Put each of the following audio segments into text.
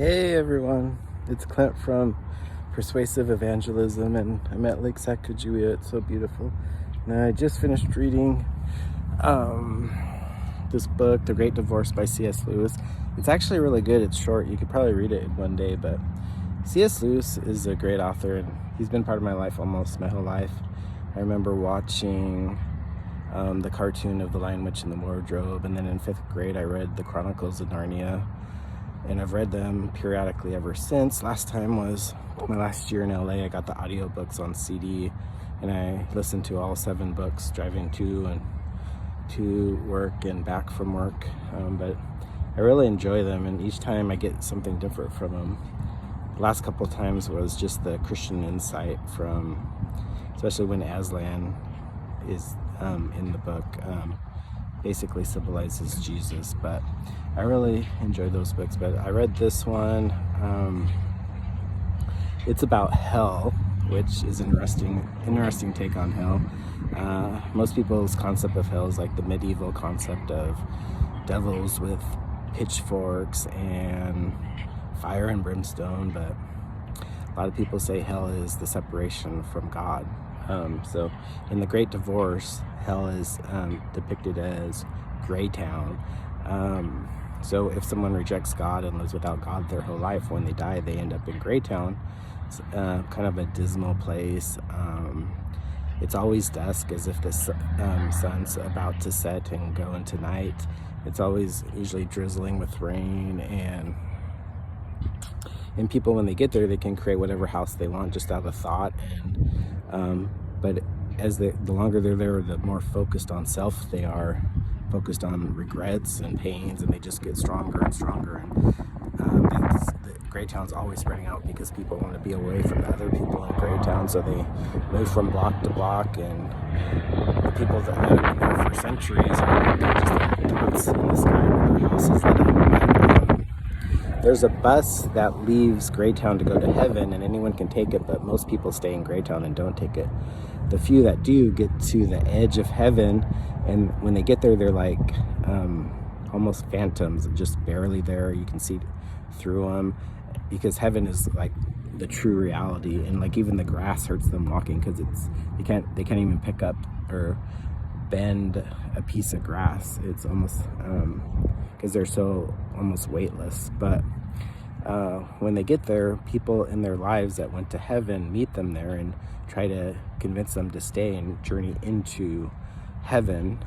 Hey everyone, it's Clint from Persuasive Evangelism, and I'm at Lake Sacagawea. It's so beautiful. And I just finished reading this book, The Great Divorce by C.S. Lewis. It's actually really good. It's short. You could probably read it in one day, but C.S. Lewis is a great author, and he's been part of my life almost my whole life. I remember watching the cartoon of The Lion, Witch, and the Wardrobe, and then in 5th grade I read The Chronicles of Narnia, and I've read them periodically ever since. Last time was my last year in LA. I got the audiobooks on CD, and I listened to all 7 books driving to work and back from work. But I really enjoy them, and each time I get something different from them. The last couple of times was just the Christian insight from, especially when Aslan is in the book, basically symbolizes Jesus. But I really enjoyed those books. But I read this one. It's about hell, which is interesting take on hell. Most people's concept of hell is like the medieval concept of devils with pitchforks and fire and brimstone, but a lot of people say hell is the separation from God. So in The Great Divorce, hell is depicted as Greytown. So if someone rejects God and lives without God their whole life, when they die, they end up in Greytown. It's kind of a dismal place. It's always dusk, as if the sun's about to set and go into night. It's always usually drizzling with rain, and people, when they get there, they can create whatever house they want just out of thought. And but as the longer they're there, the more focused on self they are, focused on regrets and pains, and they just get stronger and stronger. And Greytown's always spreading out because people want to be away from the other people in Greytown, so they move from block to block, and the people that have been there for centuries are just like dots in the sky where their houses lit up. There's a bus that leaves Greytown to go to heaven, and anyone can take it, but most people stay in Greytown and don't take it. The few that do get to the edge of heaven, and when they get there, they're like almost phantoms, just barely there. You can see through them, because heaven is like the true reality, and like even the grass hurts them walking, because they can't even pick up or bend a piece of grass. It's almost because they're so almost weightless. But when they get there, people in their lives that went to heaven meet them there and try to convince them to stay and journey into heaven.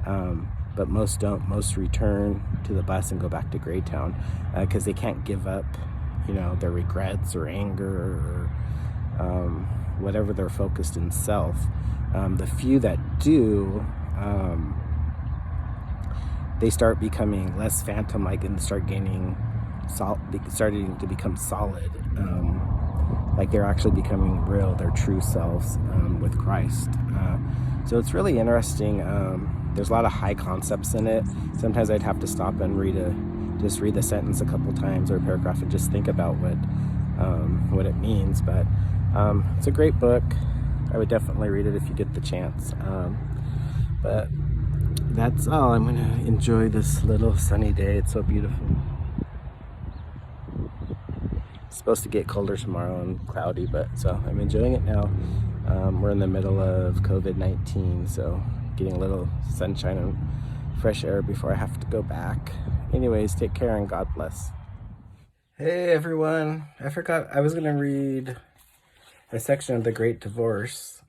But most don't. Most return to the bus and go back to Greytown because they can't give up, their regrets or anger or whatever they're focused in self. The few that do, they start becoming less phantom-like and start starting to become solid. Like they're actually becoming real, their true selves with Christ. So it's really interesting. There's a lot of high concepts in it. Sometimes I'd have to stop and read the sentence a couple times or a paragraph and just think about what it means. But it's a great book. I would definitely read it if you get the chance. But that's all. I'm gonna enjoy this little sunny day. It's so beautiful. It's supposed to get colder tomorrow and cloudy, but so I'm enjoying it now. We're in the middle of COVID-19, so getting a little sunshine and fresh air before I have to go back. Anyways, take care and God bless. Hey everyone, I forgot I was gonna read a section of The Great Divorce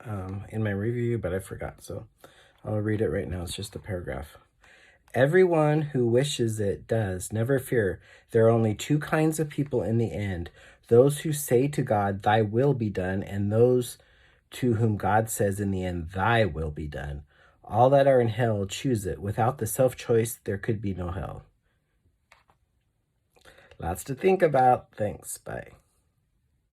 in my review, but I forgot, so I'll read it right now. It's just a paragraph. Everyone who wishes it does. Never fear. There are only 2 kinds of people in the end. Those who say to God, thy will be done, and those to whom God says in the end, thy will be done. All that are in hell choose it. Without the self-choice, there could be no hell. Lots to think about. Thanks. Bye.